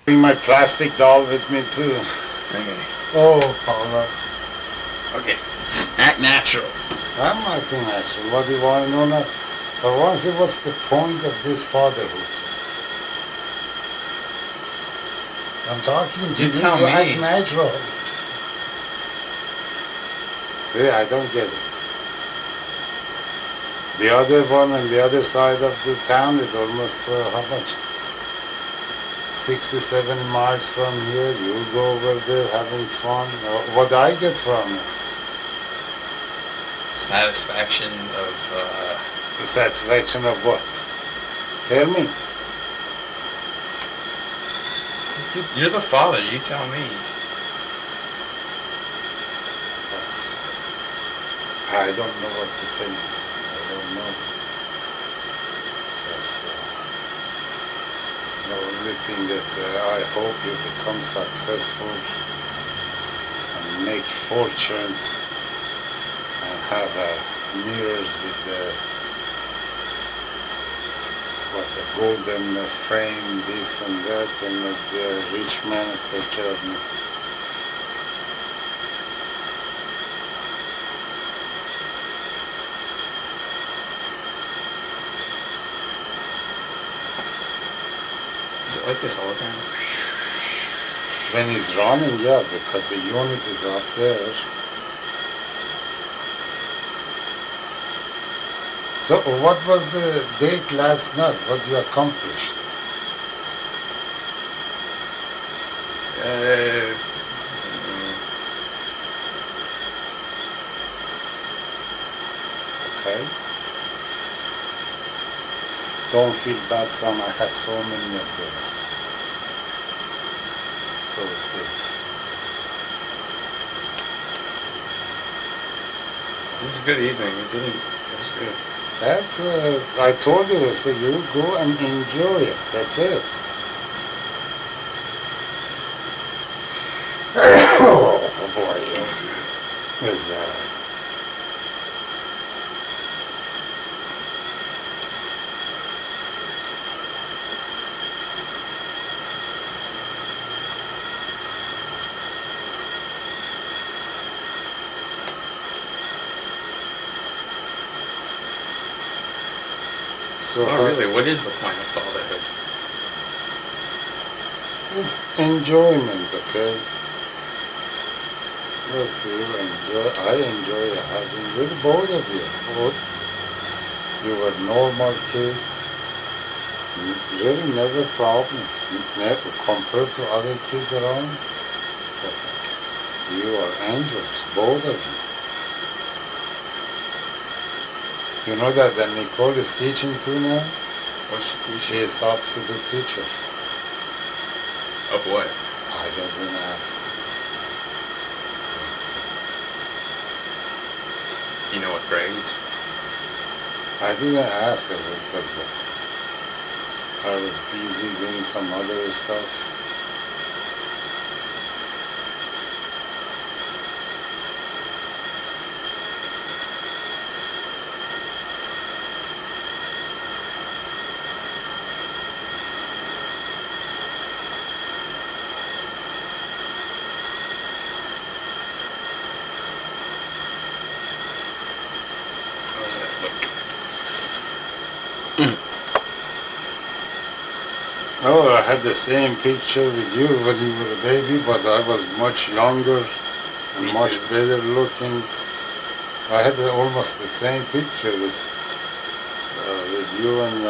Bring my plastic doll with me too. Okay. Oh, Paula. Okay. Act natural. I'm acting natural. What do you want to know now? I want to see what's the point of this fatherhood. I'm talking to You you. tell You me. act natural. Yeah, I don't get it. The other one on the other side of the town is almost how much? 67 miles from here. You go over there having fun. What I get from it? Satisfaction of, The satisfaction of what? Tell me. You're the father, you tell me. I don't know what to tell you. I don't know. That's the only thing that I hope you become successful and make fortune and have mirrors with the golden frame, this and that, and that the rich man take care of me. Is it like this all the time? When he's running, yeah, because the unit is up there. So what was the date last night? What you accomplished? Okay. Don't feel bad, son. I had so many of those dates. It was a good evening. It was good. That's, I told you, so you go and enjoy it. That's it. Oh boy, yes. It's, so Oh, really? What is the point of fatherhood? it's enjoyment, okay? Let's see, I enjoy having with both of you. You were normal kids. Really never problems. Never compared to other kids around. You are angels, both of you. You know that Nicole is teaching too now? What's she teaching? She is substitute teacher. Of what? I didn't ask. Do you know what grades? I didn't ask her because I was busy doing some other stuff. How does that look? Oh, I had the same picture with you when you were a baby, but I was much younger and Me much too. better looking. I had almost the same picture with you and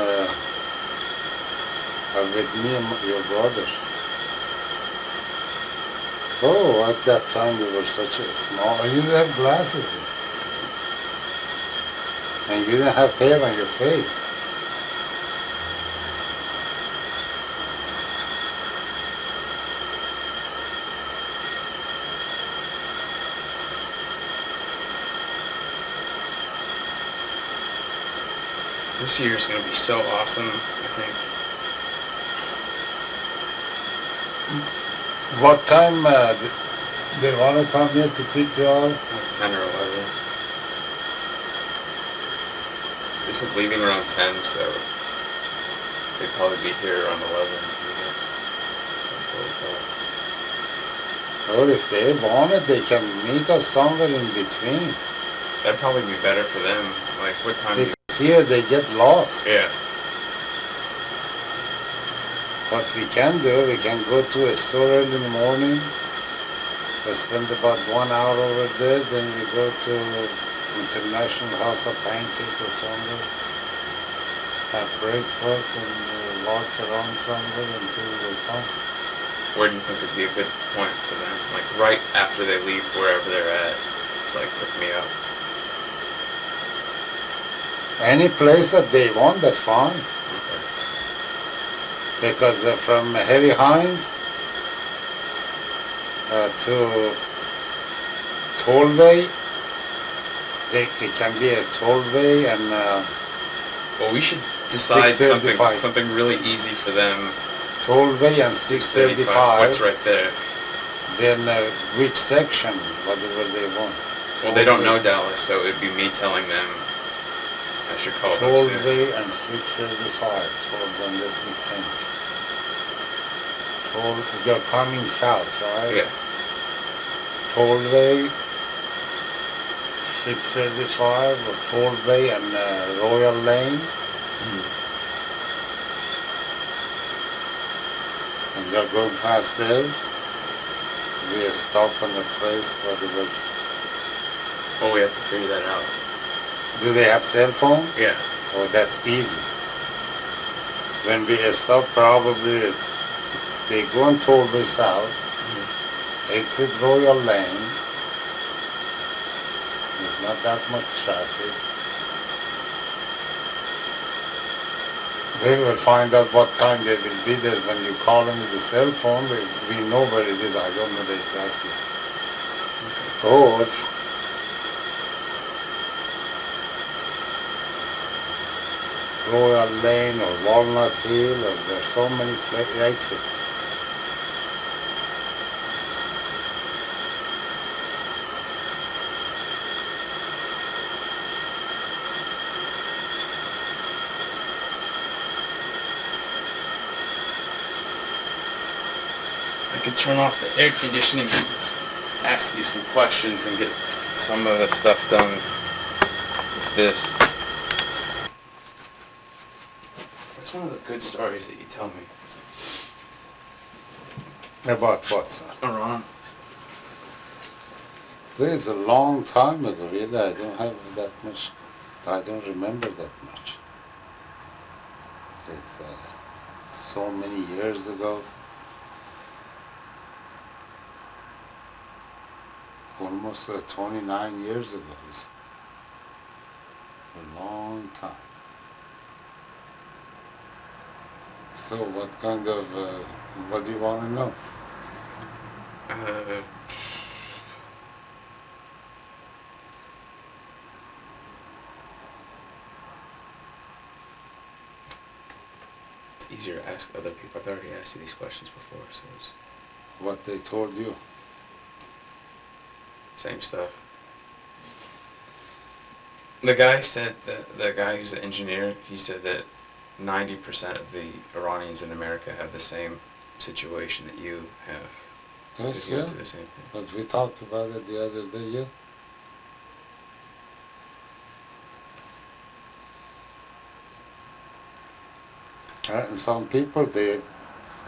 with me and your brother. Oh, at that time you were such a small. You didn't have glasses, and you didn't have hair on your face. This year's gonna be so awesome, I think. What time they want to come here to pick you up? Like 10 or 11. They said leaving around 10, so they'd probably be here around 11, I guess. Or if they want it, they can meet us somewhere in between. That'd probably be better for them. Like, what time do you... Because here they get lost. Yeah. What we can do, we can go to a store early in the morning. We spend about 1 hour over there, then we go to International House of Pancake or somewhere. Have breakfast and walk around somewhere until they come. Where do you think would be a good point for them? Like, right after they leave wherever they're at. It's like, pick me up. Any place that they want, that's fine. Okay. Because from Harry Hines to Tollway, it can be a Tollway and Well, we should decide something 635. really easy for them. Tollway and 635. What's right there? Then which section, whatever they want. Well, they don't know Dallas, so it'd be me telling them I should call them soon. Tollway and 635. Hold on, let me think. They're coming south, right? Yeah. Tollway, 635, or Tollway and Royal Lane. And they're going past there. We stop in a place where they were. Well, we have to figure that out. Do they have cell phone? Yeah. Oh, that's easy. When we stop, probably they go on Tollway South, exit Royal Lane. There's not that much traffic. We will find out what time they will be there. When you call them with the cell phone, we know where it is. I don't know the exactly. Or Royal Lane or Walnut Hill, or there's so many exits. I could turn off the air conditioning, ask you some questions, and get some of the stuff done with this. What's one of the good stories that you tell me? About what, sir? Iran. This is a long time ago, really. I don't have that much. I don't remember that much. It's so many years ago. Almost 29 years ago. It's a long time. So what kind of, what do you want to know? It's easier to ask other people. I've already asked you these questions before, so it's What they told you? same stuff. The guy said that, the guy who's the engineer, he said that 90% of the Iranians in America have the same situation that you have. Yes, Because you went yeah. through the same thing. But we talked about it the other day, yeah. And some people,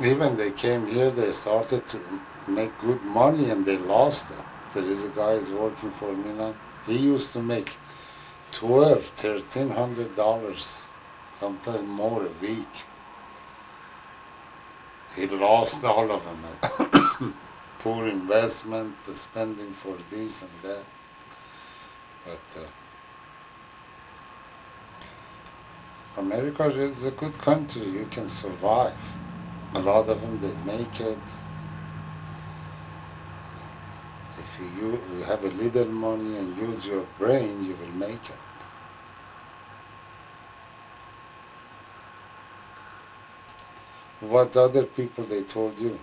even they came here, they started to make good money and they lost it. There is a guy who's working for me now. He used to make $1,300, sometimes more a week. He lost all of them. Poor investment, the spending for this and that. But America is a good country. You can survive. A lot of them, they make it. If you have a little money and use your brain, you will make it. What other people they told you?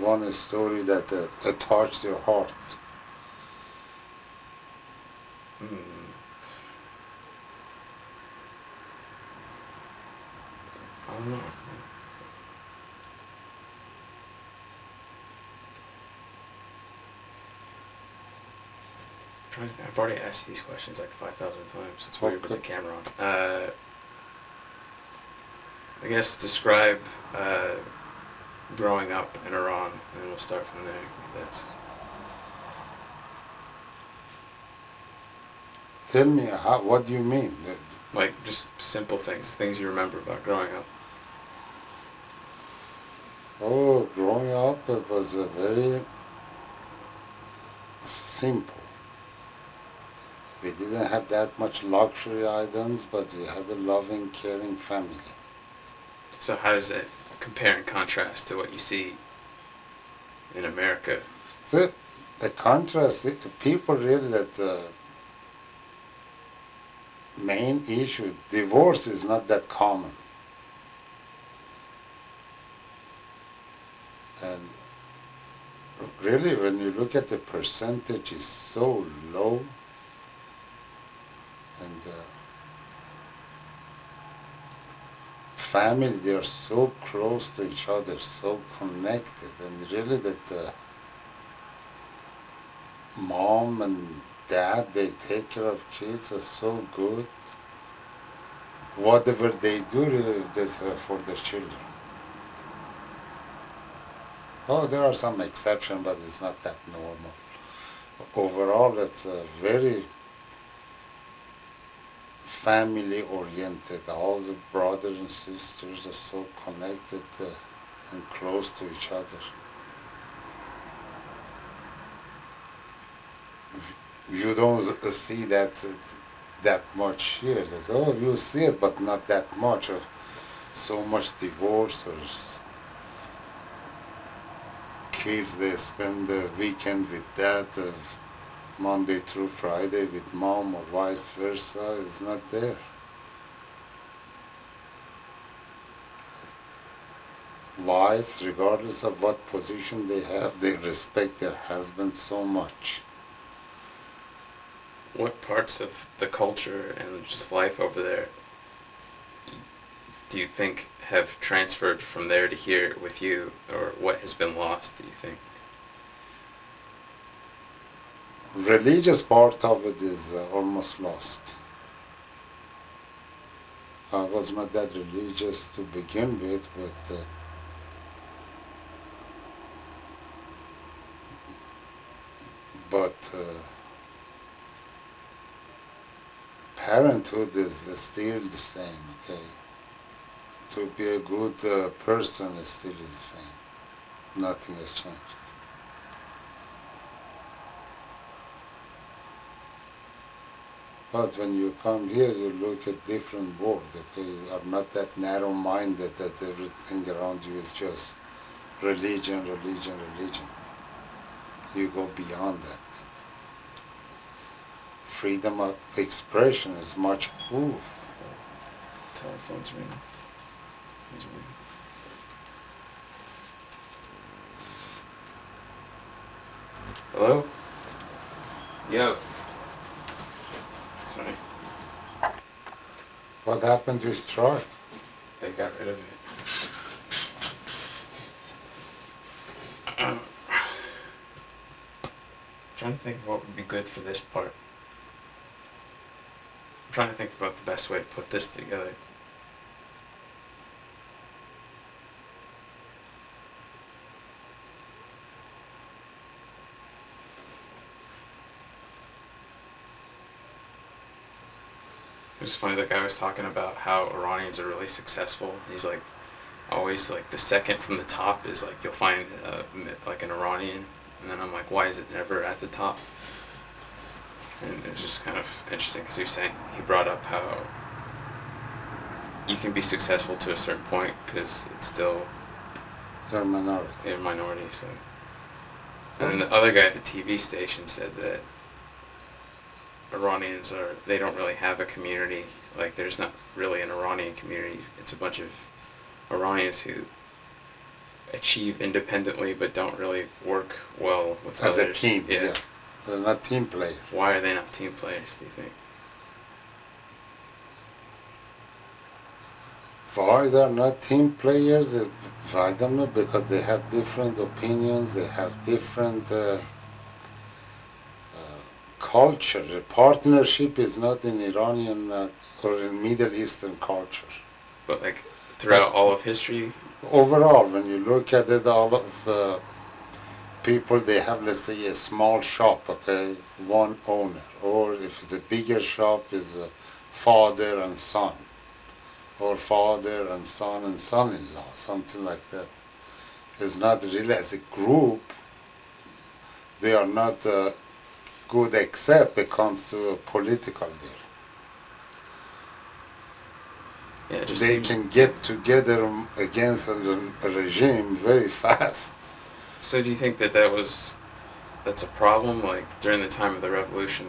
One story that touched your heart. I don't know. trying to think. I've already asked these questions like 5,000 times. It's weird with the Okay. camera on. I guess describe growing up in Iran, and we'll start from there. That's Tell me, what do you mean? like just simple things you remember about growing up. Oh, growing up, it was a very simple. We didn't have that much luxury items, but we had a loving, caring family. So how does it compare and contrast to what you see in America? The contrast, people really that the main issue, divorce is not that common. And really, when you look at the percentage, is so low. And family, they are so close to each other, so connected, and really that mom and dad, they take care of kids, are so good. Whatever they do, really, that's for their children. Oh, there are some exceptions, but it's not that normal. Overall, it's very family oriented. All the brothers and sisters are so connected and close to each other. You don't see that much here. That, oh, you see it, but not that much. So much divorce or kids, they spend the weekend with dad, Monday through Friday with mom, or vice versa. Is not there. Wives, regardless of what position they have, they respect their husband so much. What parts of the culture and just life over there do you think have transferred from there to here with you, or what has been lost, do you think? Religious part of it is almost lost. I was not that religious to begin with, but parenthood is still the same. Okay, to be a good person is still the same. Nothing has changed. But when you come here, you look at different world. Okay, you are not that narrow-minded that everything around you is just religion, religion, religion. You go beyond that. Freedom of expression is much proof. Telephone's ringing. He's ringing. Hello? Yo. Sorry. What happened to his truck? They got rid of it. Trying to think of what would be good for this part. I'm trying to think about the best way to put this together. It was funny, the guy was talking about how Iranians are really successful. He's like, always like the second from the top is like, you'll find like an Iranian. And then I'm like, why is it never at the top? And it was just kind of interesting because he brought up how you can be successful to a certain point because it's still You're a minority. a minority. So, and then the other guy at the TV station said that Iranians they don't really have a community. Like there's not really an Iranian community. It's a bunch of Iranians who achieve independently but don't really work well with As others. a team, yeah. They're not team players. Why are they not team players, do you think? Why they're not team players? I don't know, because they have different opinions, they have different culture. The partnership is not in Iranian or in Middle Eastern culture. But like throughout all of history, Overall, when you look at it, all of people, they have, let's say, a small shop, okay, one owner. Or if it's a bigger shop, is a father and son. Or father and son and son-in-law, something like that. It's not really as a group. They are not good except it comes to political there. yeah, it just They seems. can get together against a regime very fast. So do you think that that's a problem? Like during the time of the revolution,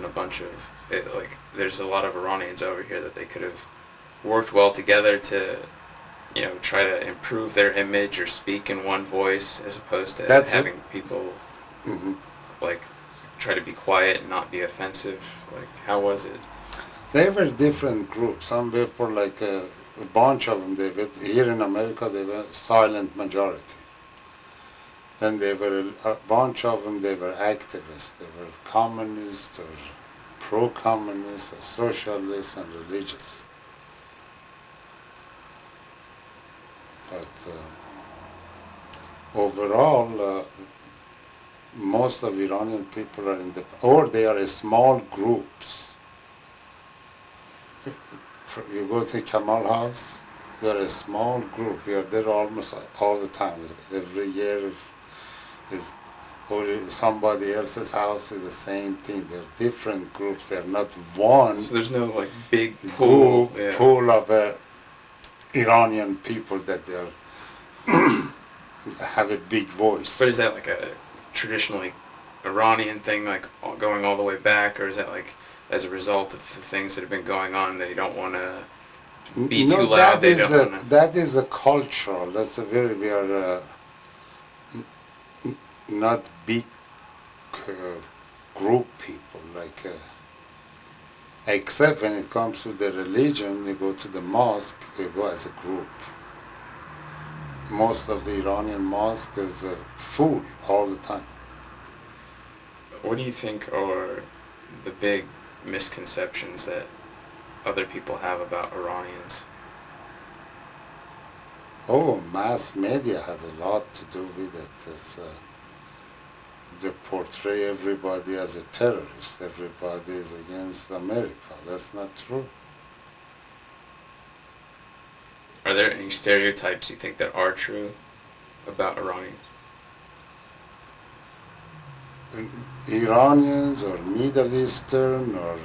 like there's a lot of Iranians over here that they could have worked well together to, try to improve their image or speak in one voice as opposed to That's it. having people Hmm. like try to be quiet and not be offensive. Like how was it? They were different groups. Some people, like a bunch of them, they were, here in America, they were silent majority. And they were a bunch of them, they were activists. They were communists or pro-communists or socialists and religious. But overall, most of Iranian people are or they are small groups. You go to Kamal House, we are a small group. We are there almost all the time. Every year is, or somebody else's house is the same thing. They're different groups. They're not one So there's no like big pool. group Yeah. pool of Iranian people that they're have a big voice. But is that like a traditionally Iranian thing, like going all the way back, or is that like as a result of the things that have been going on that you don't want to be too loud? That is a cultural. That's a very, we are not big group people, like except when it comes to the religion, you go to the mosque, you go as a group. Most of the Iranian mosque is full all the time. What do you think are the big misconceptions that other people have about Iranians? Oh, mass media has a lot to do with it. They portray everybody as a terrorist. Everybody is against America. That's not true. Are there any stereotypes you think that are true about Iranians? Iranians or Middle Eastern or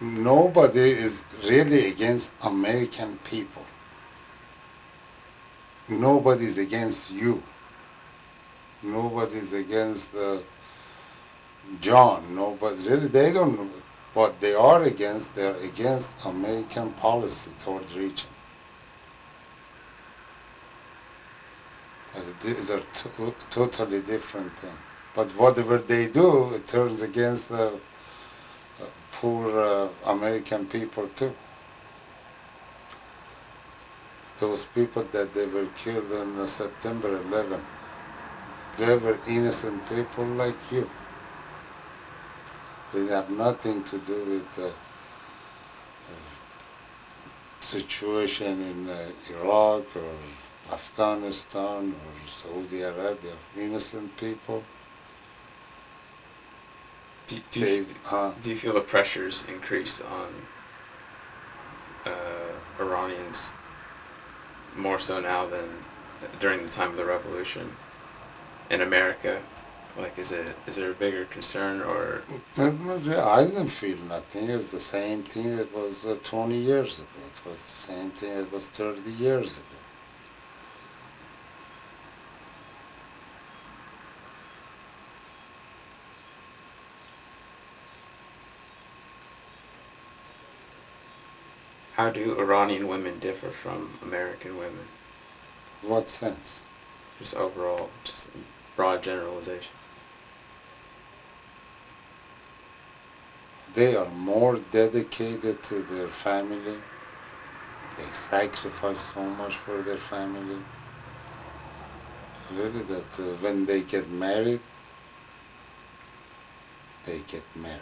nobody is really against American people. Nobody is against you. Nobody is against John. Nobody really. They don't know what they are against. They are against American policy toward the region. These are totally different things. But whatever they do, it turns against the poor American people too. Those people that they were killed on September 11, they were innocent people like you. They have nothing to do with the situation in Iraq or Afghanistan or Saudi Arabia. Innocent people. Do you feel the pressures increased on Iranians more so now than during the time of the revolution in America? Like, is there a bigger concern or? I didn't feel nothing. It was the same thing that was 20 years ago. It was the same thing that was 30 years ago. How do Iranian women differ from American women? What sense? Just overall, just broad generalization. They are more dedicated to their family. They sacrifice so much for their family. Really, that when they get married, they get married.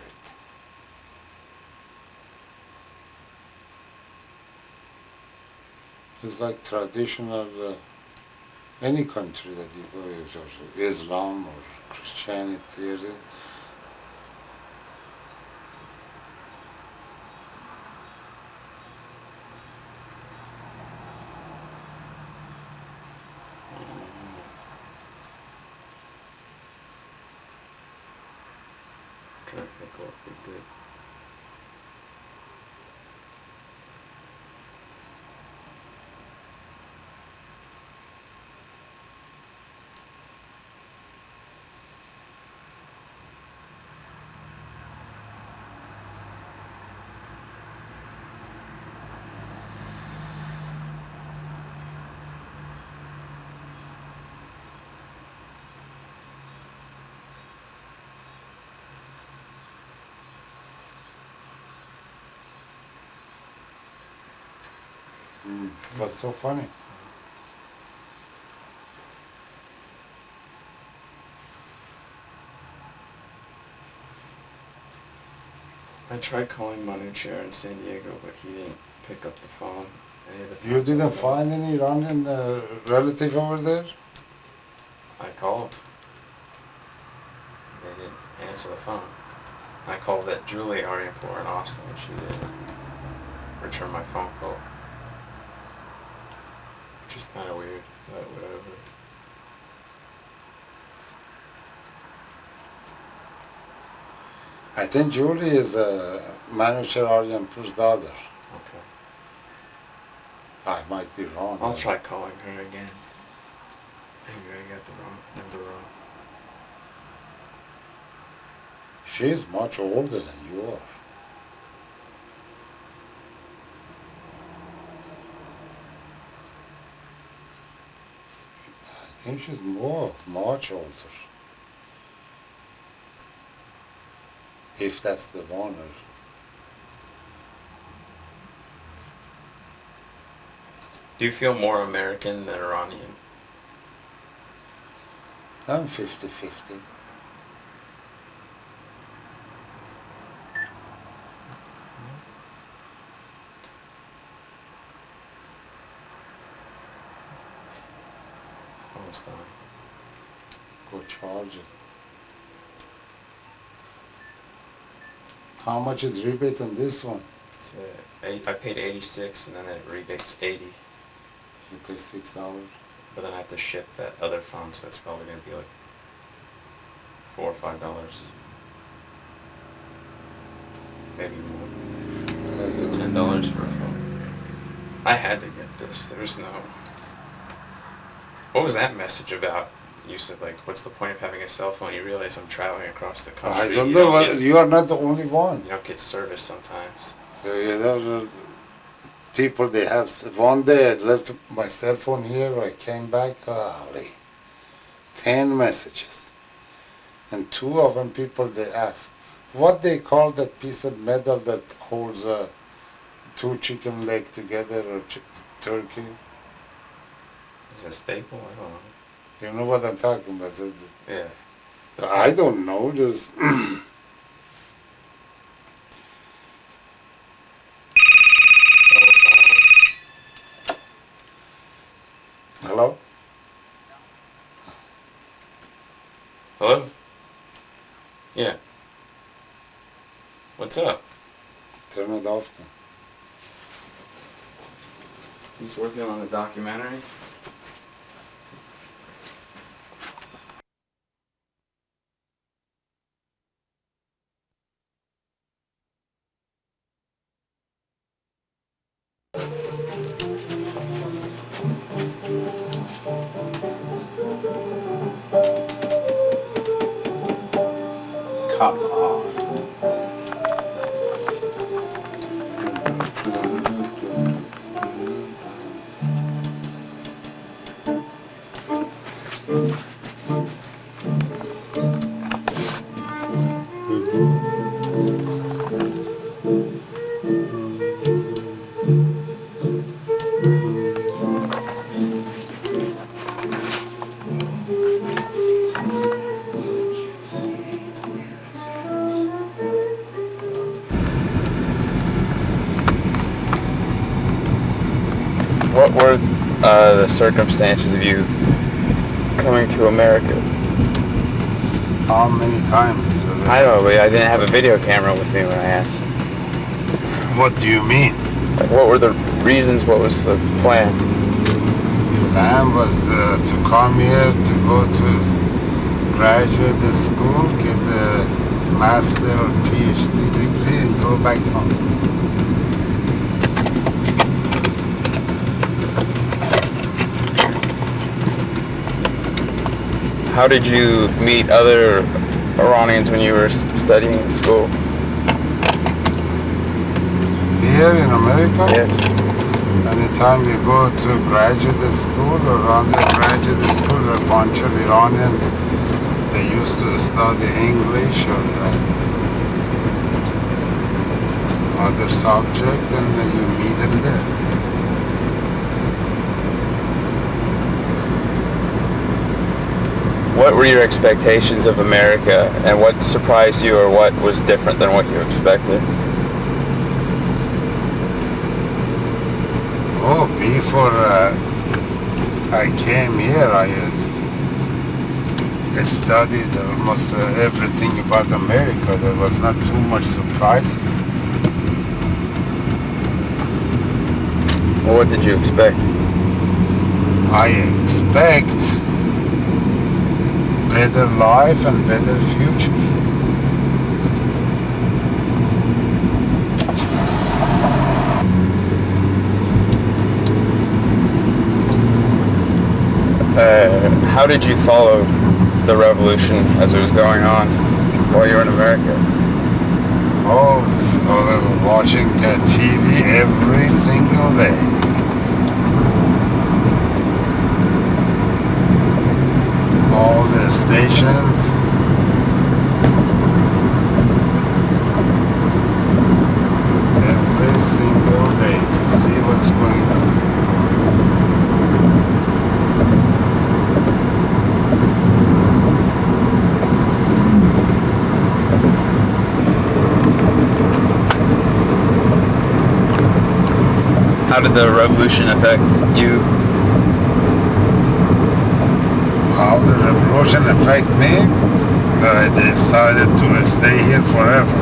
It's like traditional, any country that you go, or Islam or Christianity. Trying to think what would be good. What's so funny? I tried calling Manucher in San Diego, but he didn't pick up the phone any of the times. You I didn't called. find any Iranian relative over there? I called. They didn't answer the phone. I called that Julie Arianpour in Austin, and she didn't return my phone call. Which is kind of weird, but whatever. I think Julie is Manucher Arianpour's daughter. Okay. I might be wrong. I'll try calling her again. Maybe I got the wrong number wrong. She's much older than you are. I think she's much older. If that's the one. Do you feel more American than Iranian? I'm 50-50. Almost done. Go charge it. How much is rebate on this one? It's, I paid 86 and then it rebates 80. You pay $6. But then I have to ship that other phone, so that's probably going to be like $4 or $5. Maybe more. $10 for a phone. I had to get this. There's no... What was that message about? You said, like, what's the point of having a cell phone? You realize I'm traveling across the country. I don't know. You are not the only one. You don't get service sometimes. You know, people, they have... One day I left my cell phone here. I came back. 10 messages. And 2 of them, people, they ask, what they call that piece of metal that holds 2 chicken legs together or turkey? Is it a staple? I don't know. You know what I'm talking about? Yeah. I don't know, just... Hello? Hello? Yeah. What's up? Turn it off then. He's working on a documentary. Come on. the circumstances of you coming to America? How many times? I don't know, but I didn't have a video camera with me when I asked. What do you mean? Like, what were the reasons? What was the plan? Plan was to come here to go to graduate school, get a master or PhD degree, and go back home. How did you meet other Iranians when you were studying in school? Here in America? Yes. Anytime you go to graduate school or undergraduate school, a bunch of Iranian, they used to study English or other subject, and you meet them there. What were your expectations of America, and what surprised you, or what was different than what you expected? Oh, before I came here, I studied almost everything about America. There was not too much surprises. Well, what did you expect? I expect better life and better future. How did you follow the revolution as it was going on while you were in America? Oh, watching the TV every single day. All the stations. Every single day to see what's going on. How did the revolution affect you? How the revolution affect me? I decided to stay here forever.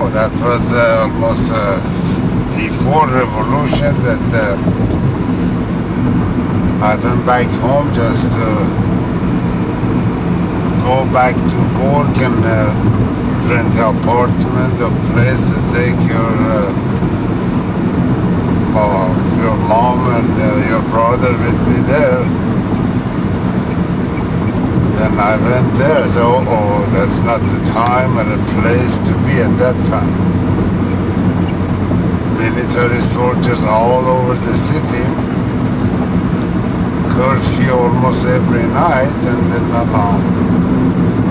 Oh, that was almost before revolution that I went back home just to go back to work and rent an apartment, a place to take your mom and your brother with me there. Then I went there, so that's not the time and the place to be at that time. Military soldiers all over the city, curfew almost every night, and then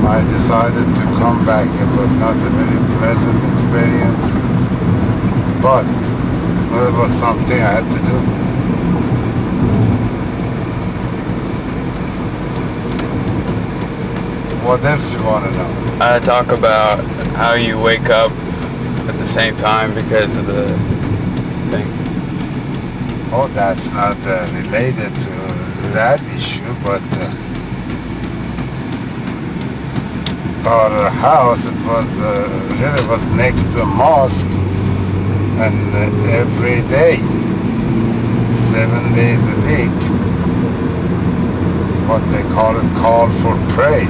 I decided to come back. It was not a very pleasant experience, but it was something I had to do. What else you want to know? Talk about how you wake up at the same time because of the thing. Oh, that's not related to that issue, but our house, it was really was next to a mosque, and every day, 7 days a week, what they call for pray.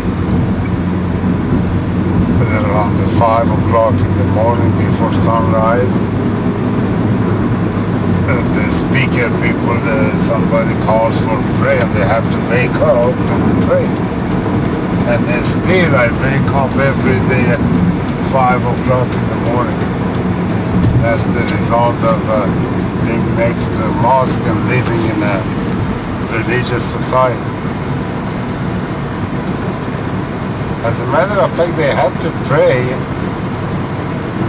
Around 5 o'clock in the morning before sunrise, the speaker people, somebody calls for prayer, and they have to wake up and pray. And then still I wake up every day at 5 o'clock in the morning. That's the result of being next to a mosque and living in a religious society. As a matter of fact, they had to pray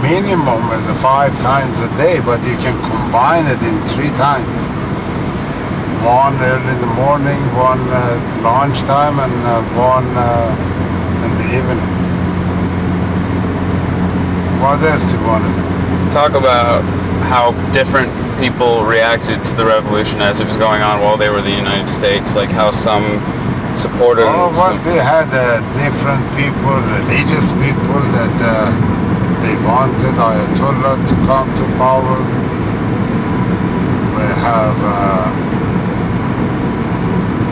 minimum as 5 times a day, but you can combine it in 3 times. One early in the morning, one at lunchtime, and one in the evening. What else you want to know? Talk about how different people reacted to the revolution as it was going on while they were in the United States, like how some supported. We had different people, religious people that they wanted Ayatollah to come to power. We have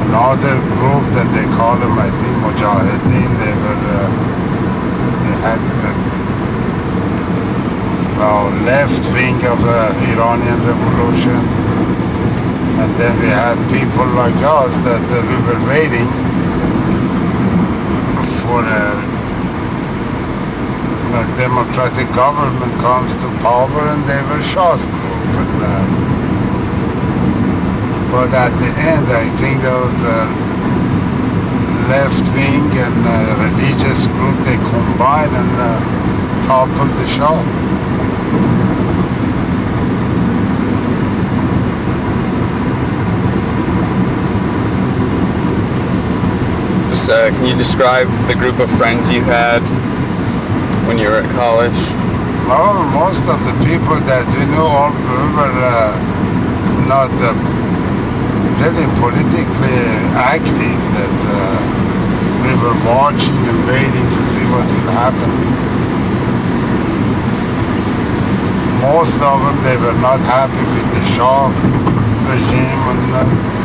another group that they call them, I think, Mujahideen. They had left wing of Iranian revolution, and then we had people like us that we were waiting for a democratic government comes to power, and they were Shah's group. But at the end, I think those left wing and religious group, they combined and toppled the Shah. Can you describe the group of friends you had when you were at college? Well, most of the people that we knew, all we were not really politically active, that we were watching and waiting to see what will happen. Most of them, they were not happy with the Shah regime, and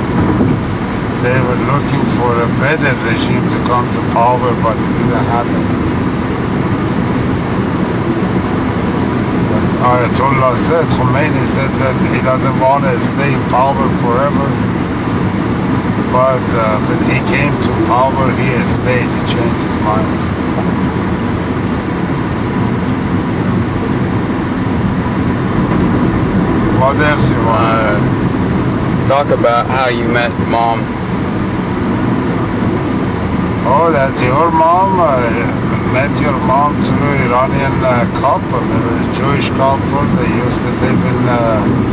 they were looking for a better regime to come to power, but it didn't happen. As Ayatollah said, Khomeini said that he doesn't want to stay in power forever. But when he came to power, he stayed, he changed his mind. What else you want? Talk about how you met Mom. Oh, that's your mom? I met your mom through Iranian couple. They were a Jewish couple. They used to live in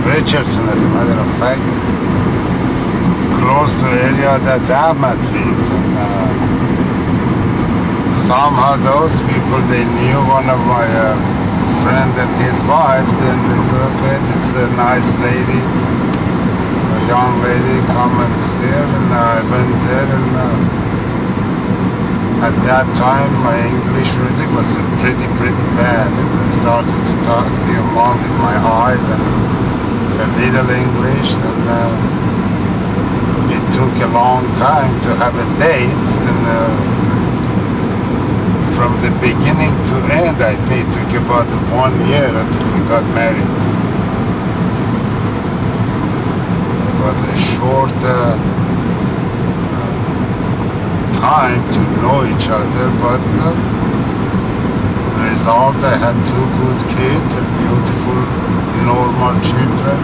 Richardson, as a matter of fact, close to the area that Rahmat lives. And somehow those people, they knew one of my friend and his wife. Then they said, okay, this is a nice lady, a young lady, come and see her. And I went there, and at that time, my English really was pretty bad, and I started to talk to your mom with my eyes and a little English, and it took a long time to have a date, and from the beginning to end, I think it took about 1 year until we got married. It was a short time to know each other, but the result, I had 2 good kids and beautiful, normal children.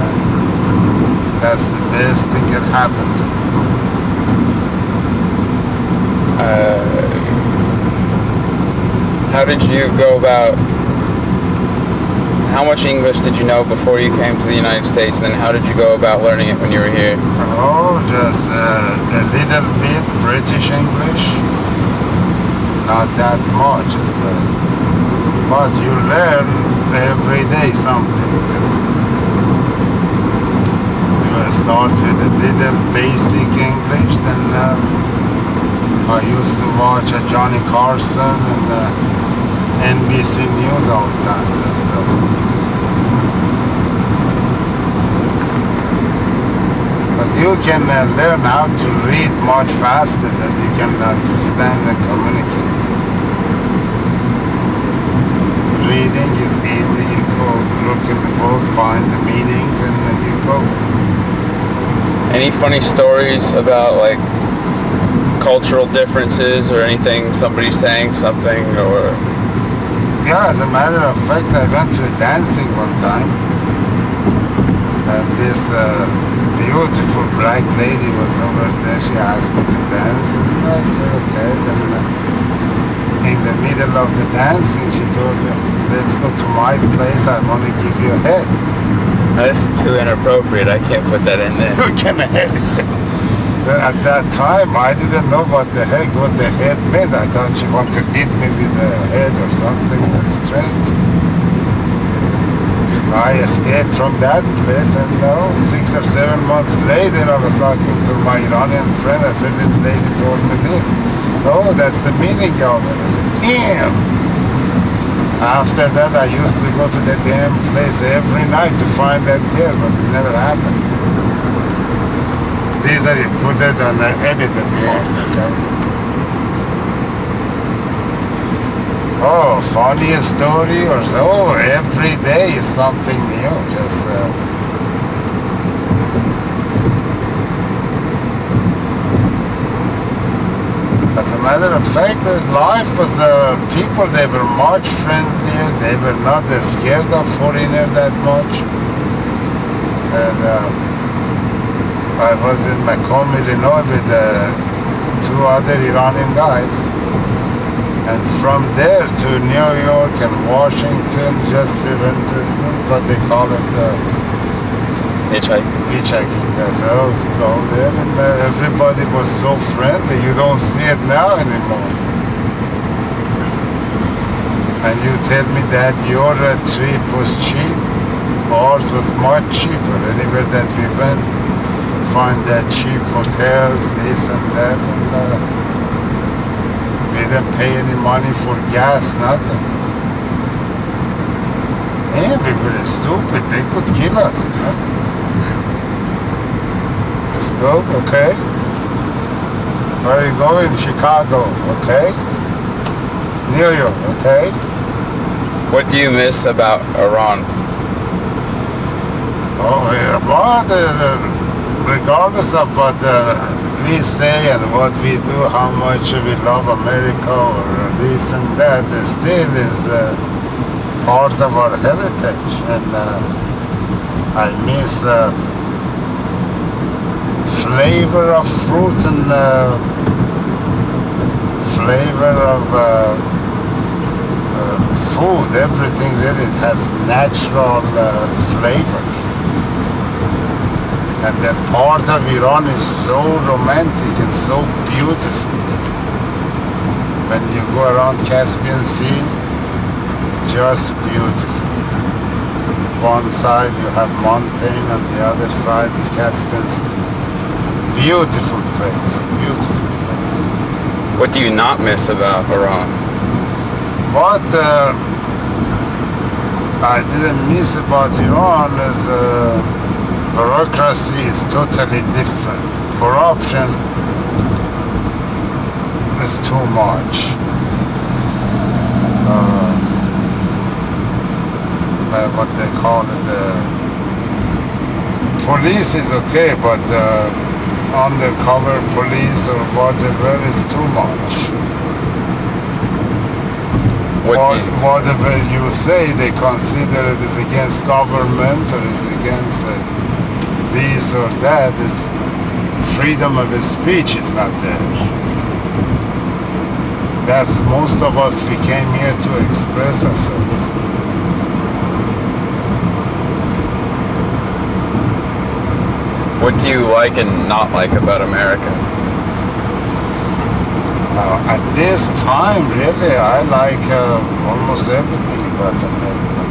And that's the best thing that happened to me. How did you go about, how much English did you know before you came to the United States, and then how did you go about learning it when you were here? Oh, just a little bit British English, not that much. But you learn every day something. You start with a little basic English, then I used to watch Johnny Carson and NBC News all the time. But you can learn how to read much faster than you can understand and communicate. Reading is easy. You go look at the book, find the meanings, and then you go. Any funny stories about like cultural differences or anything? Somebody saying something, or? Yeah, as a matter of fact, I went to a dancing one time, and this beautiful black lady was over there. She asked me to dance, and I said okay. Then in the middle of the dancing, she told me, let's go to my place, I want to give you a head. That's too inappropriate. I can't put that in there. You can head. At that time, I didn't know what the head meant. I thought she wanted to hit me with the head or something. That's strange. I escaped from that place, and 6 or 7 months later, I was talking to my Iranian friend. I said, this lady told me this. Oh, that's the meaning of it. I said, damn. After that, I used to go to the damn place every night to find that girl, but it never happened. These are put it on the edited part, okay? Oh, funny story or so. Oh, every day is something new. Just as a matter of fact, life was people. They were much friendlier. They were not scared of foreigner that much. And I was in Macomb, Illinois, with 2 other Iranian guys. And from there to New York and Washington, just we went to what they call it, hitchhiking. So go there, and everybody was so friendly. You don't see it now anymore. And you tell me that your trip was cheap. Ours was much cheaper. Anywhere that we went, find that cheap hotels, this and that, and we didn't pay any money for gas, nothing. And we were stupid. They could kill us. Let's go, okay? Where are you going? Chicago, okay? New York, okay? What do you miss about Iran? Oh, Iran, regardless of what we say and what we do, how much we love America or this and that, it still is part of our heritage. And I miss flavor of fruits and flavor of food. Everything really has natural flavor. And that part of Iran is so romantic and so beautiful. When you go around Caspian Sea, just beautiful. One side you have mountain, on the other side is Caspian Sea. Beautiful place, beautiful place. What do you not miss about Iran? What I didn't miss about Iran is bureaucracy is totally different. Corruption is too much. What they call it, police is okay, but undercover police or whatever is too much. Whatever you say, they consider it is against government or is against this or that. Is freedom of speech is not there. That's most of us. We came here to express ourselves. What do you like and not like about America? Now, at this time, really, I like almost everything about America.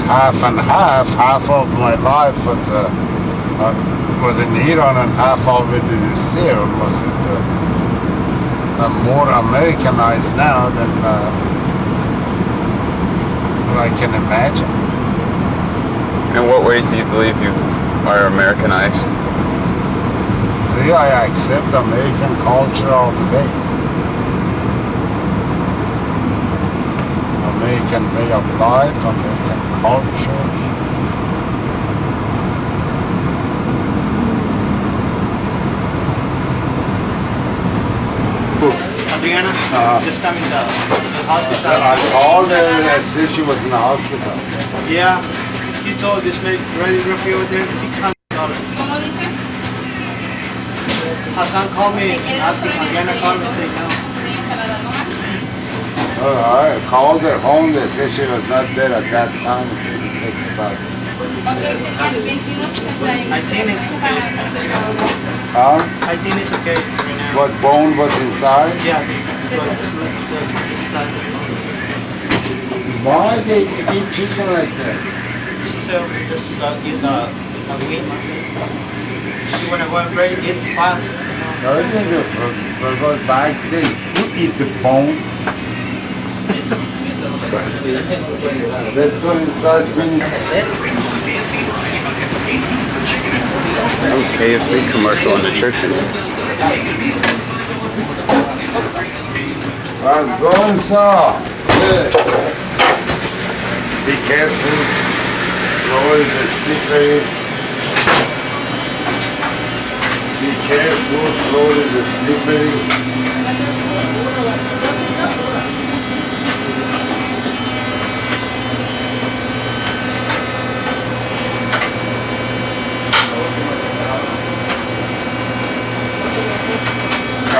Half and half. Half of my life was in Iran, and half of it is here. Almost, I'm more Americanized now than I can imagine. In what ways do you believe you are Americanized? See, I accept American culture all the way. American way of life, American culture. Adriana, just come in the hospital. I called her and said she was in the hospital. Yeah, you told this radiography over there $600. ¿Cómo dice? Hassan called me and asked me, Adriana called me and said no. I called her home. They said she was not there at that time. She said it takes about I think it's okay. Huh? I think it's okay right now. What bone was inside? Yeah, this time. Why they eat chicken like that? She said just eat a wing. She wanna go and break it fast. I think the back they who eat the bone? Let's go inside finish. KFC commercial in the churches. Let's go inside. Be careful. Floor is slippery. Be careful. Floor is slippery.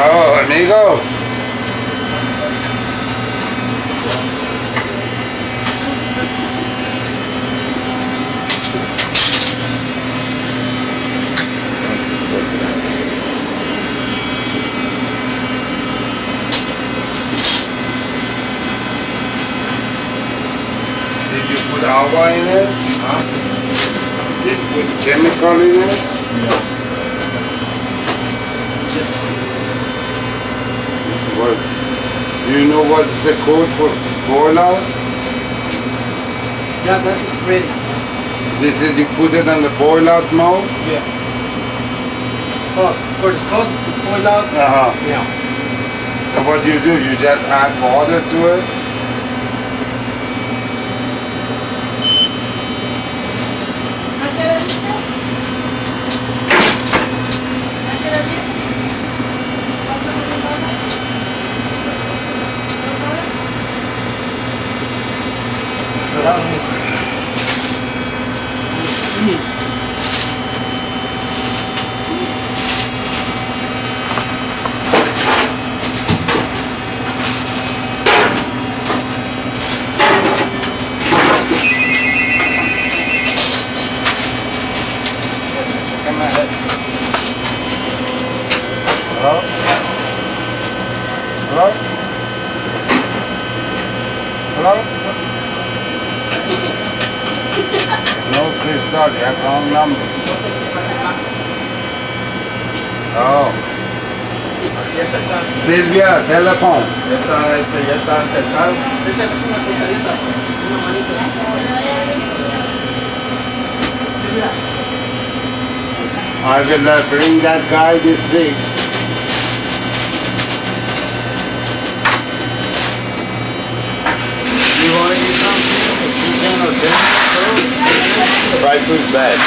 Oh, amigo. Did you put agua in it? Huh? Did you put chemical in it? What? Do you know what is the code for boiler? Yeah, that's is ready. This is you put it on the boil out mode? Yeah. Oh, for the code to boil out. Uh-huh. Yeah. And what do? You just add water to it? Come ahead. Hello? Hello? Hello? No, Crystal, you have wrong number. Oh. Silvia, teléfono. Ya está empezado. Esa es una cucharita, una manita. I will bring that guy this week. You want to eat something? Chicken or dinner? Fried food's bad.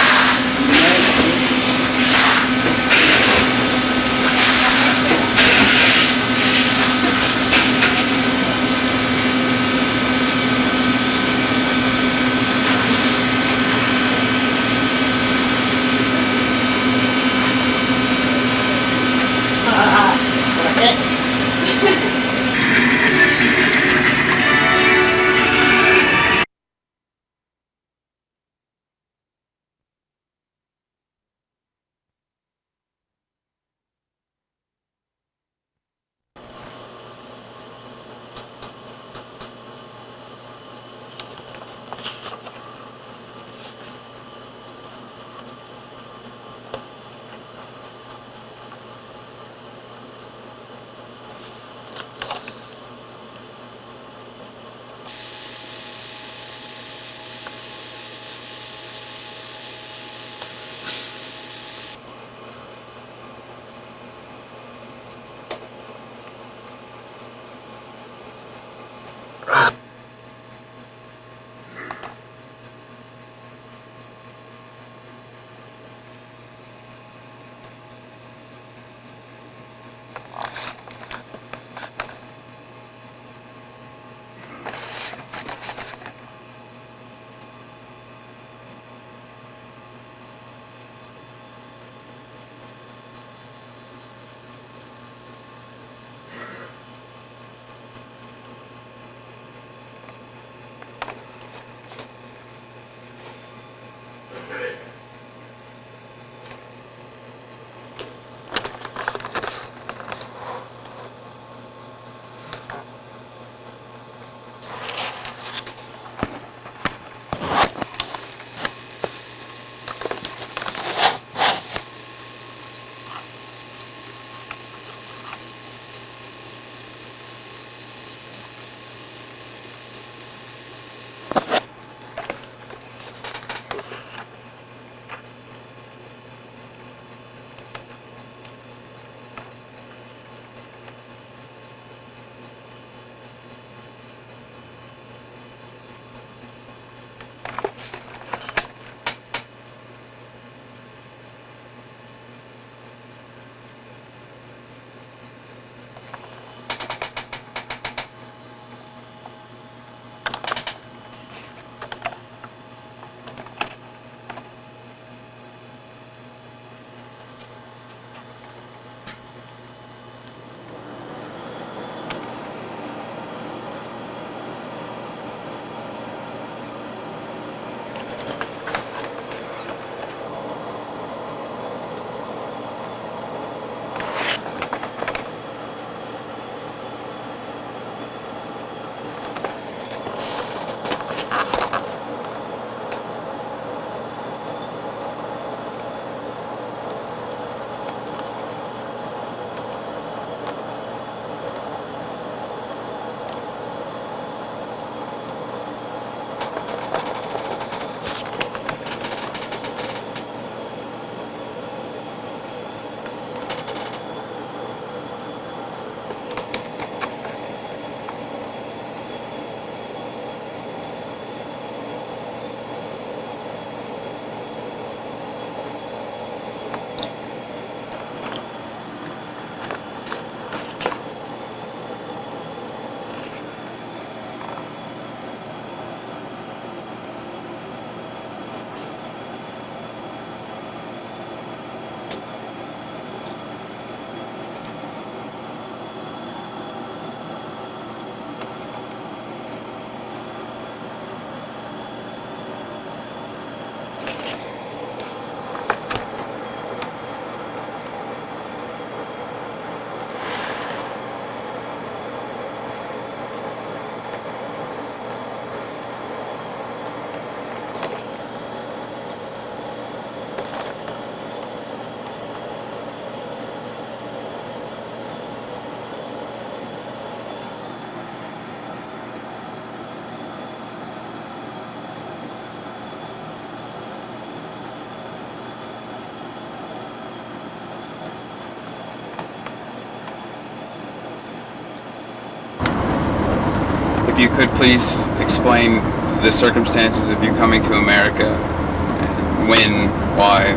if you could please explain the circumstances of you coming to America, and when, why.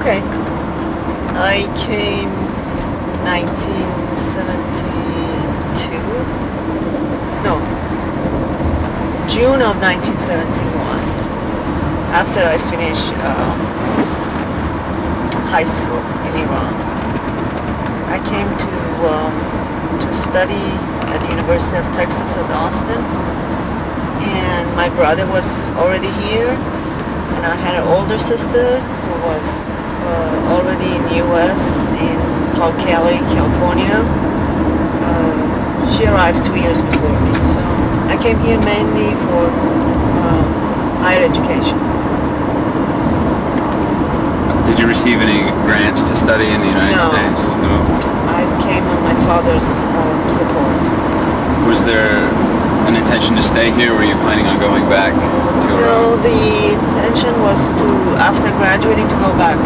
Okay. I came 1972. No. June of 1971. After I finished high school in Iran. I came to study at the University of Texas at Austin. And my brother was already here. And I had an older sister who was already in U.S. in Paul Kelly, California. She arrived 2 years before me, so I came here mainly for higher education. Did you receive any grants to study in the United No. States? No. I came on my father's support. Was there an intention to stay here, or were you planning on going back to No, Iran? the intention was to, after graduating, to go back.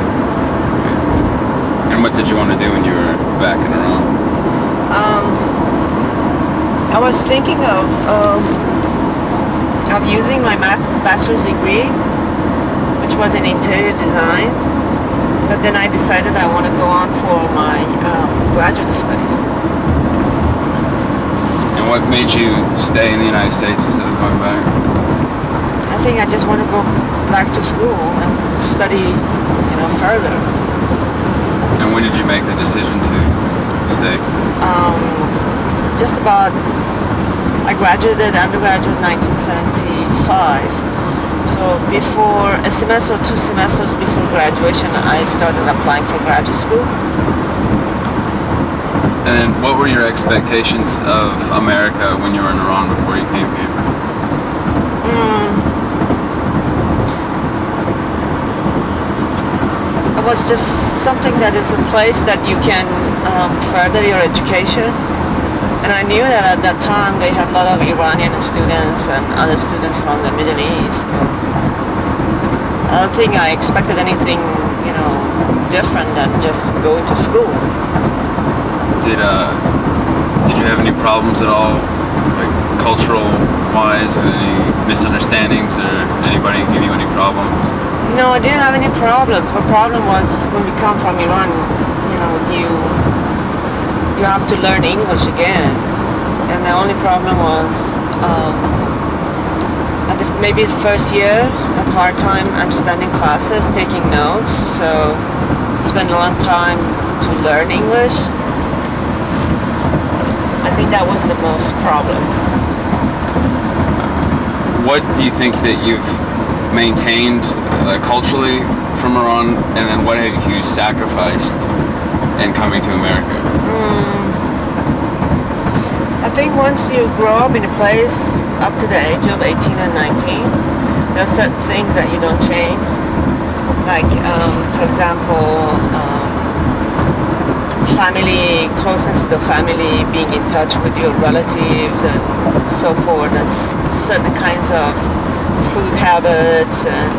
And what did you want to do when you were back in Iran? I was thinking of using my bachelor's degree, which was in interior design, but then I decided I want to go on for my graduate studies. And what made you stay in the United States instead of going back? I think I just want to go back to school and study, further. And when did you make the decision to stay? Just about, I graduated undergraduate 1975. So before a semester or 2 semesters before graduation, I started applying for graduate school. And then what were your expectations of America when you were in Iran before you came here? It was just something that is a place that you can further your education. And I knew that at that time they had a lot of Iranian students and other students from the Middle East. I don't think I expected anything, different than just going to school. Did you have any problems at all, like cultural wise, or any misunderstandings, or anybody give you any problems? No, I didn't have any problems. The problem was when we come from Iran, you have to learn English again. And the only problem was maybe the first year, I had a hard time understanding classes, taking notes. So spent a long time to learn English. I think that was the most problem. What do you think that you've maintained culturally from Iran, and then what have you sacrificed in coming to America? I think once you grow up in a place up to the age of 18 and 19, there are certain things that you don't change. Like, for example, family, closeness to the family, being in touch with your relatives and so forth, and certain kinds of food habits, and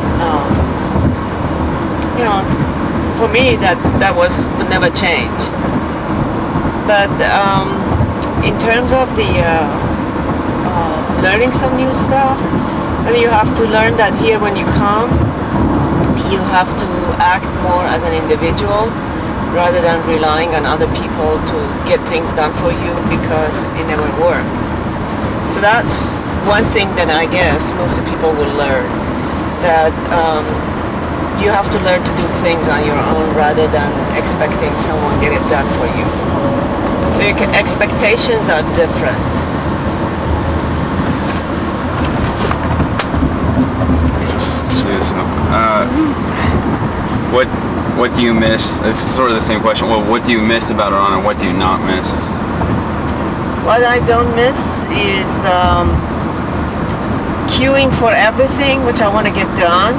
for me that would never change. But in terms of the learning some new stuff, then you have to learn that here when you come, you have to act more as an individual rather than relying on other people to get things done for you, because it never works. So that's one thing that I guess most people will learn, that you have to learn to do things on your own rather than expecting someone get it done for you. So your expectations are different. What do you miss? It's sort of the same question. Well, what do you miss about Iran, and what do you not miss? What I don't miss is queuing for everything which I want to get done,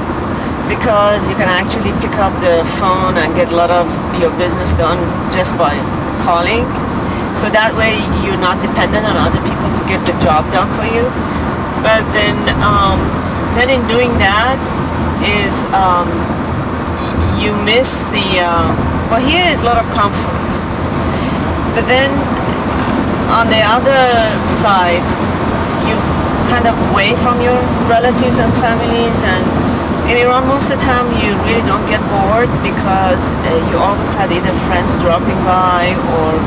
because you can actually pick up the phone and get a lot of your business done just by calling. So that way you're not dependent on other people to get the job done for you. But then in doing that is you miss the, well, here is a lot of comforts. But then on the other side, you kind of away from your relatives and families, and in Iran most of the time you really don't get bored because you always had either friends dropping by or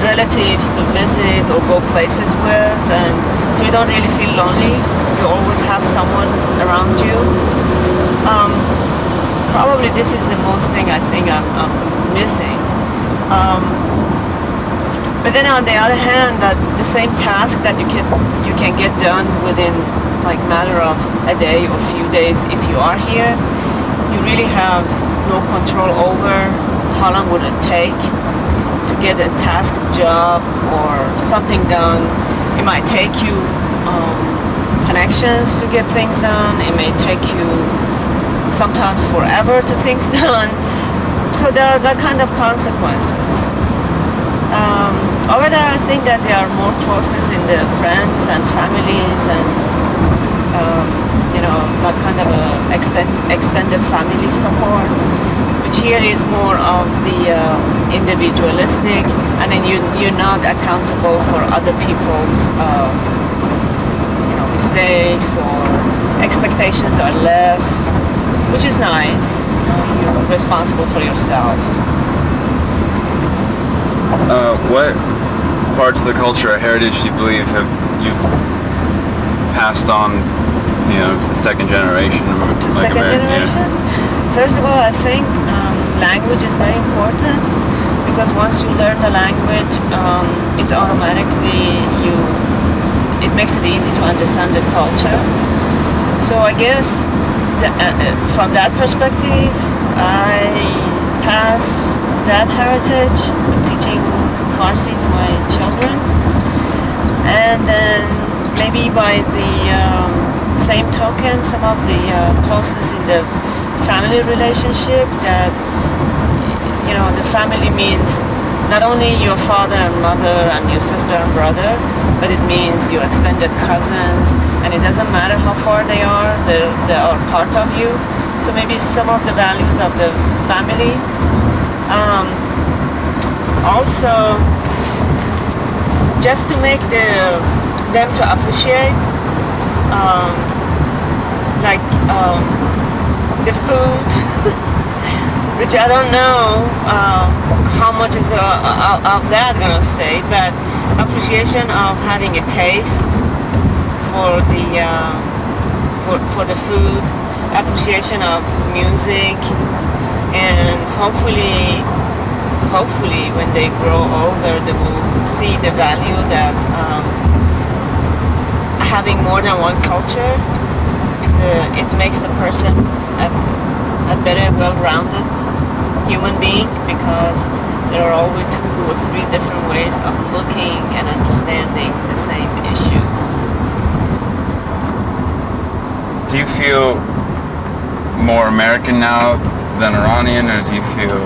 relatives to visit or go places with, and so you don't really feel lonely. You always have someone around you. Probably this is the most thing I think I'm missing. But then on the other hand, that the same task that you can get done within like matter of a day or few days if you are here, you really have no control over how long would it take to get a task, job, or something done. It might take you connections to get things done. It may take you sometimes forever to things done. So there are that kind of consequences. Over there, I think that there are more closeness in the friends and families, and that kind of a extended family support, which here is more of the individualistic, and then you're not accountable for other people's mistakes, or expectations are less, which is nice. You're responsible for yourself. What parts of the culture or heritage do you believe you've passed on, to the second generation? To second generation? Yeah. First of all, I think language is very important, because once you learn the language, it's automatically it makes it easy to understand the culture. So I guess from that perspective, I pass that heritage, teaching Farsi to my children, and then maybe by the same token, some of the closeness in the family relationship, that the family means not only your father and mother and your sister and brother, but it means your extended cousins, and it doesn't matter how far they are part of you. So maybe some of the values of the family. Also, just to make them to appreciate, the food, which I don't know how much is of that gonna stay, but appreciation of having a taste for the food, appreciation of music, and hopefully when they grow older, they will see the value that having more than one culture it makes the person a better, well-rounded human being, because there are always 2 or 3 different ways of looking and understanding the same issues. Do you feel more American now than Iranian, or do you feel...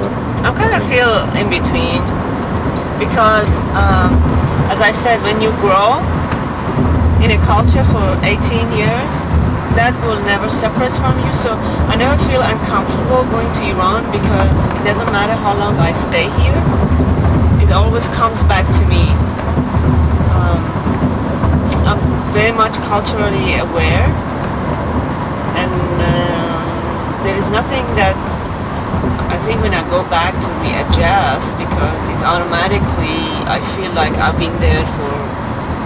I kind of feel in between, because as I said, when you grow in a culture for 18 years, that will never separate from you. So I never feel uncomfortable going to Iran, because it doesn't matter how long I stay here, it always comes back to me. I'm very much culturally aware, and there is nothing that I think when I go back to readjust, because it's automatically, I feel like I've been there for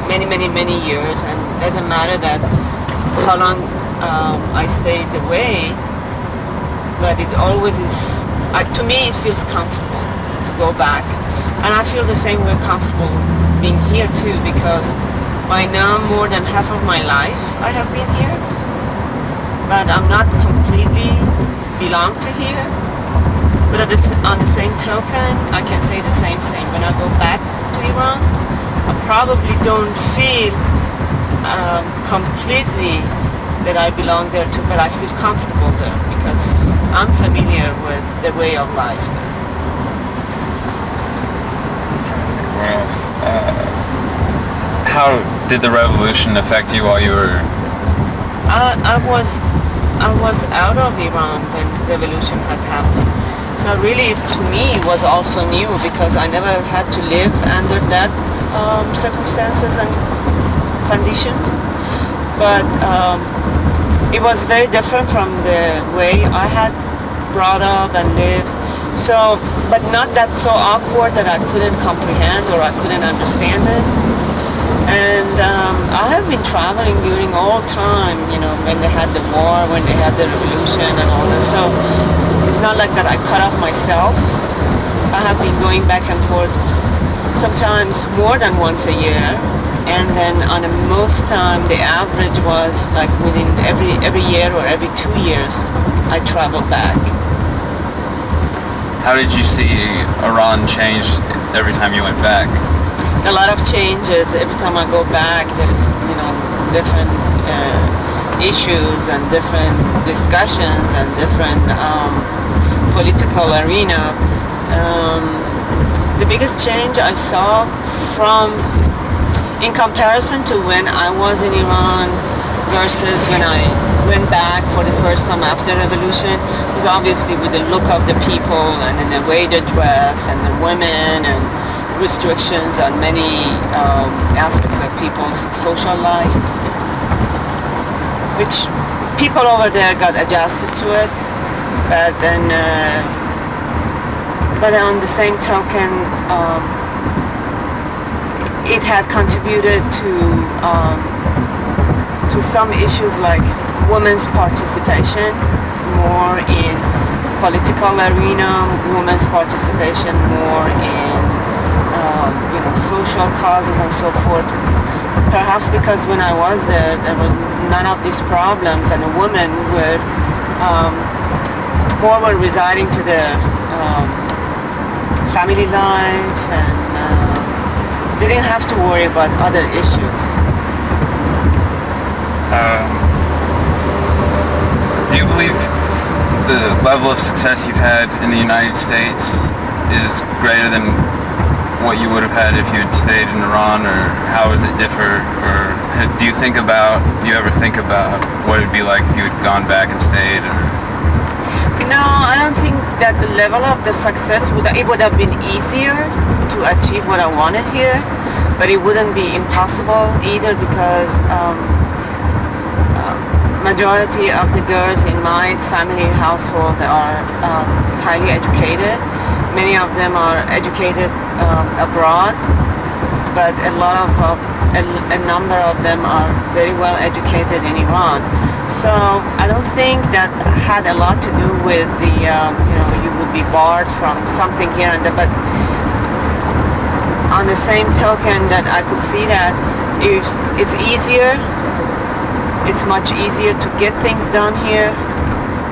many, many, many years, and it doesn't matter that how long I stayed away, but it always is, to me it feels comfortable to go back. And I feel the same way comfortable being here too, because by now more than half of my life I have been here, but I'm not completely belong to here. But on the same token, I can say the same thing. When I go back to Iran, I probably don't feel completely that I belong there too, but I feel comfortable there because I'm familiar with the way of life there. What else? How did the revolution affect you while you were... I was out of Iran when revolution had happened. So really, to me, it was also new because I never had to live under that circumstances and conditions, but it was very different from the way I had brought up and lived. So, but not that so awkward that I couldn't comprehend or I couldn't understand it. And I have been traveling during all time, you know, when they had the war, when they had the revolution and all this. So it's not like that I cut off myself. I have been going back and forth sometimes more than once a year. And then on a most time, the average was like within every year or every 2 years, I traveled back. How did you see Iran change every time you went back? A lot of changes. Every time I go back, there's, you know, different issues and different discussions and different political arena. The biggest change I saw in comparison to when I was in Iran versus when I went back for the first time after revolution, was obviously with the look of the people and in the way they dress and the women and restrictions on many aspects of people's social life, which people over there got adjusted to it, but then but on the same token, it had contributed to some issues like women's participation more in political arena, women's participation more in you know, social causes and so forth. Perhaps because when I was there was none of these problems, and the women were more were residing to their family life, and they didn't have to worry about other issues. Do you believe the level of success you've had in the United States is greater than what you would have had if you had stayed in Iran, or how does it differ? Or do you ever think about what it'd be like if you had gone back and stayed? Or? No, I don't think that the level of the success would have been easier to achieve what I wanted here, but it wouldn't be impossible either, because majority of the girls in my family household are highly educated. Many of them are educated abroad, but a number of them are very well educated in Iran. So I don't think that had a lot to do with the you know, you would be barred from something here and there. But on the same token, that I could see that if it's easier, it's much easier to get things done here.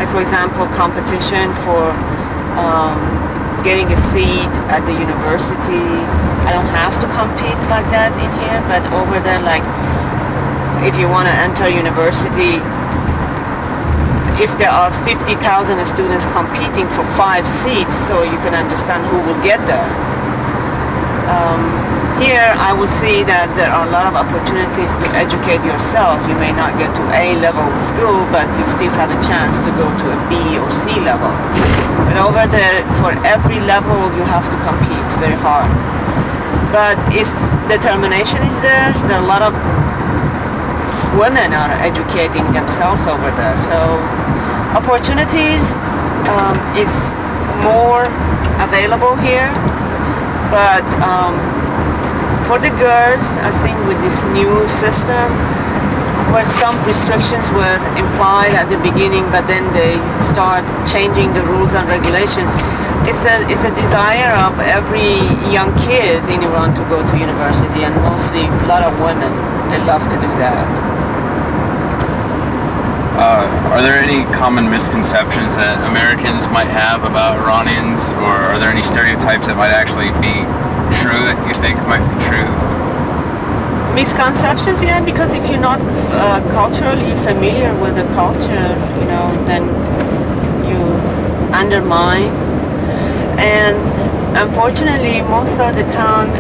Like, for example, competition for getting a seat at the university. I don't have to compete like that in here, but over there, like, if you want to enter university, if there are 50,000 students competing for 5 seats, so you can understand who will get there. Here, I will see that there are a lot of opportunities to educate yourself. You may not get to A-level school, but you still have a chance to go to a B or C level. But over there, for every level, you have to compete very hard. But if determination is there, there are a lot of women are educating themselves over there. So opportunities is more available here, but for the girls, I think with this new system, where some restrictions were implied at the beginning, but then they start changing the rules and regulations, it's a desire of every young kid in Iran to go to university, and mostly a lot of women, they love to do that. Are there any common misconceptions that Americans might have about Iranians, or are there any stereotypes that might actually be true that you think might be true? Misconceptions, yeah, because if you're not culturally familiar with the culture, you know, then you undermine. And unfortunately, most of the time,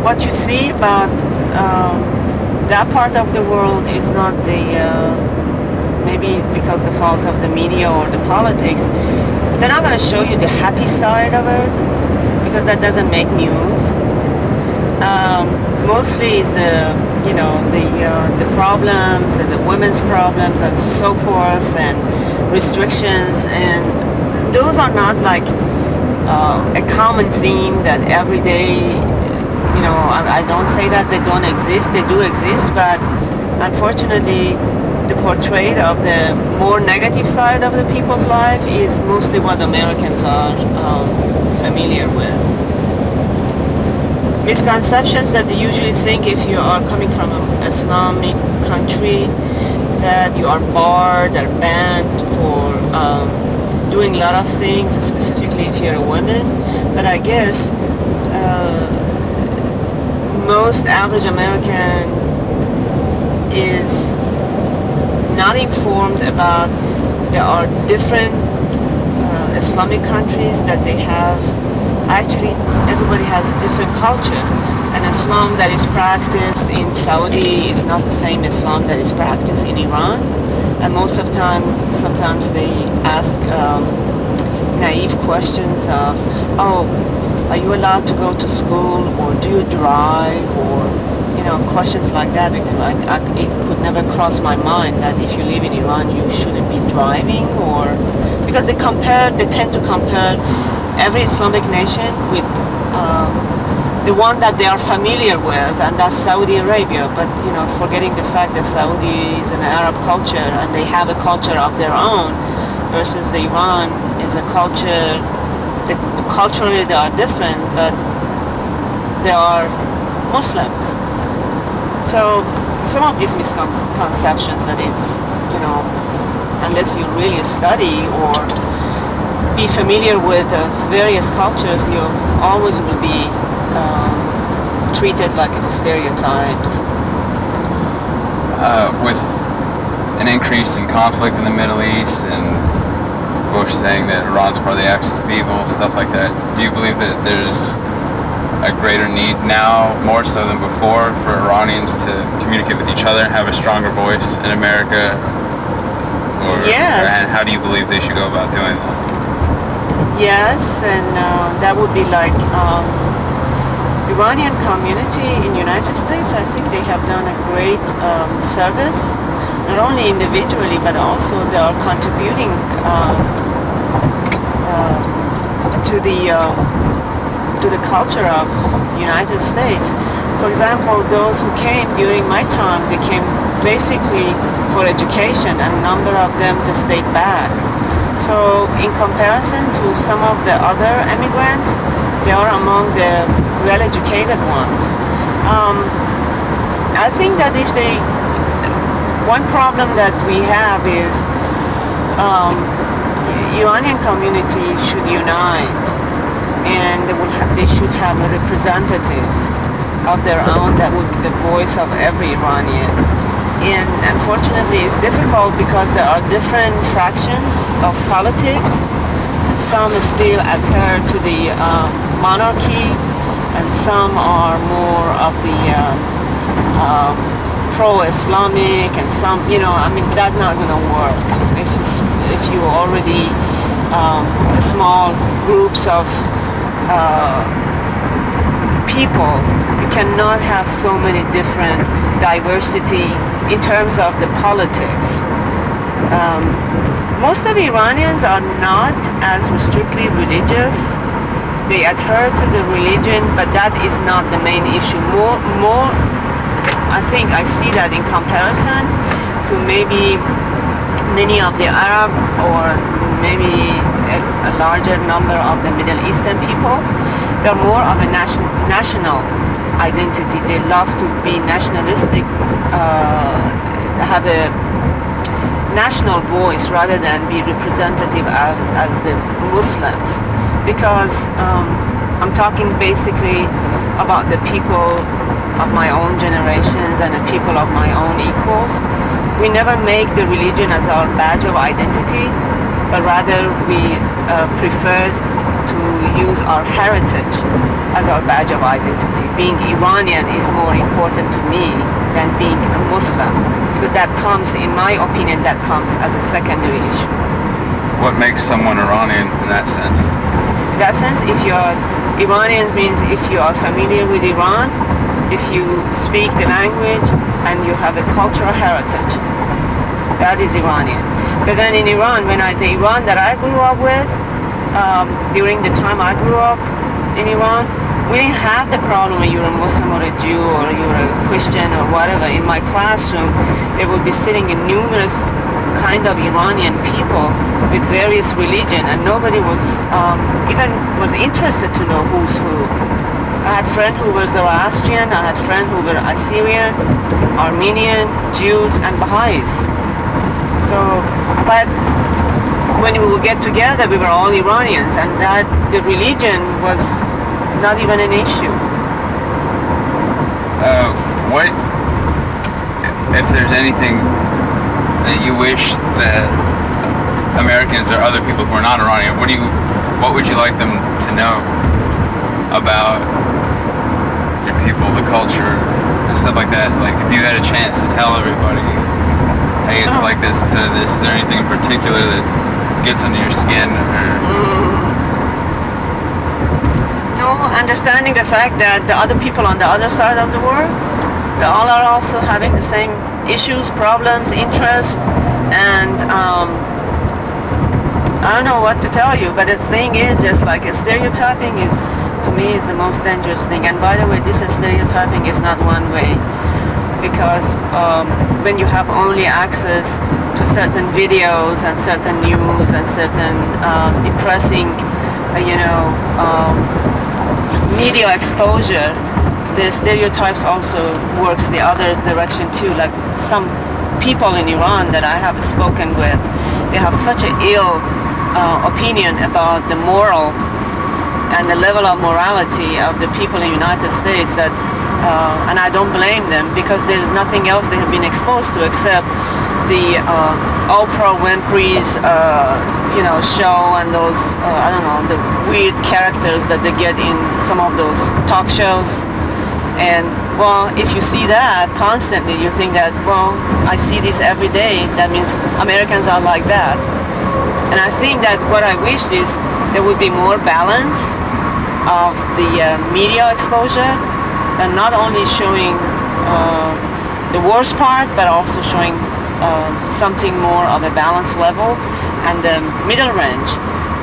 what you see about that part of the world is not the maybe because the fault of the media or the politics. They're not going to show you the happy side of it, because that doesn't make news. mostly is the problems and the women's problems and so forth and restrictions, and those are not like a common theme that every day, I don't say that they don't exist, they do exist, but unfortunately the portrait of the more negative side of the people's life is mostly what Americans are familiar with. Misconceptions that they usually think if you are coming from an Islamic country that you are barred or banned for doing a lot of things, specifically if you're a woman. But I guess most average American is not informed about there are different Islamic countries that they have. Actually, everybody has a different culture, and Islam that is practiced in Saudi is not the same Islam that is practiced in Iran. And most of the time, sometimes they ask naive questions of, oh, are you allowed to go to school, or do you drive, or questions like that. It could never cross my mind that if you live in Iran, you shouldn't be driving, or because they tend to compare every Islamic nation with the one that they are familiar with, and that's Saudi Arabia. But forgetting the fact that Saudi is an Arab culture and they have a culture of their own, versus the Iran is a culture. Culturally they are different, but they are Muslims. So some of these misconceptions that it's unless you really study or be familiar with various cultures, you always will be treated like the stereotypes. With an increase in conflict in the Middle East and Bush saying that Iran's part of the axis of evil, stuff like that, do you believe that there's a greater need now, more so than before, for Iranians to communicate with each other and have a stronger voice in America? Yes. And how do you believe they should go about doing that? Yes, and that would be like Iranian community in United States. I think they have done a great service, not only individually, but also they are contributing to the culture of United States. For example, those who came during my time, they came basically for education, and a number of them just stayed back. So in comparison to some of the other immigrants, they are among the well-educated ones. I think that one problem that we have is Iranian community should unite, and they should have a representative of their own that would be the voice of every Iranian. And unfortunately it's difficult because there are different fractions of politics. Some still adhere to the monarchy, and some are more of the pro-Islamic, and some, that's not going to work. If you already small groups of people, you cannot have so many different diversity in terms of the politics. Most of Iranians are not as strictly religious. They adhere to the religion, but that is not the main issue. More, I think I see that in comparison to maybe many of the Arab, or maybe a larger number of the Middle Eastern people. They're more of a national identity. They love to be nationalistic, have a national voice rather than be representative as the Muslims. Because I'm talking basically about the people of my own generations and the people of my own equals. We never make the religion as our badge of identity, but rather we prefer to use our heritage as our badge of identity. Being Iranian is more important to me than being a Muslim, because that comes, in my opinion, that comes as a secondary issue. What makes someone Iranian in that sense? In that sense, if you are Iranian, means if you are familiar with Iran, if you speak the language and you have a cultural heritage. That is Iranian. But then in Iran, the Iran that I grew up with, during the time I grew up in Iran, we didn't have the problem when you're a Muslim or a Jew or you're a Christian or whatever. In my classroom, there would be sitting in numerous kind of Iranian people with various religion, and nobody was even was interested to know who's who. I had friends who were Zoroastrian, I had friends who were Assyrian, Armenian, Jews, and Baha'is. So, but when we would get together, we were all Iranians, and that the religion was not even an issue. What if there's anything that you wish that Americans or other people who are not Iranian, what would you like them to know about your people, the culture, and stuff like that? Like, if you had a chance to tell everybody, hey, it's like this instead of this, is there anything in particular that gets under your skin? No, understanding the fact that the other people on the other side of the world, they all are also having the same issues, problems, interests, and I don't know what to tell you, but the thing is, just like stereotyping is, to me, is the most dangerous thing. And by the way, this stereotyping is not one way, because when you have only access to certain videos and certain news and certain depressing, media exposure, the stereotypes also works the other direction too. Like some people in Iran that I have spoken with, they have such an ill opinion about the moral and the level of morality of the people in the United States that, and I don't blame them, because there's nothing else they have been exposed to except the Oprah Winfrey's show and those the weird characters that they get in some of those talk shows. And well, if you see that constantly, you think that, well, I see this every day, that means Americans are like that. And I think that what I wish is there would be more balance of the media exposure, and not only showing the worst part, but also showing something more of a balanced level and the middle range.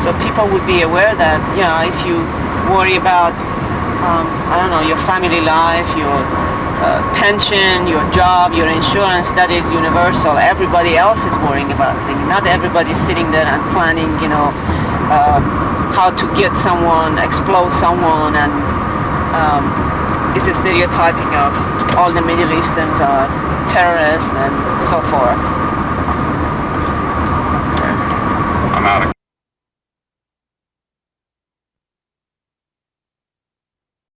So people would be aware that, if you worry about your family life, your pension, your job, your insurance, that is universal. Everybody else is worrying about things. Not everybody's sitting there and planning, how to get someone, explode someone, and this is stereotyping of all the Middle Easterns are terrorists and so forth.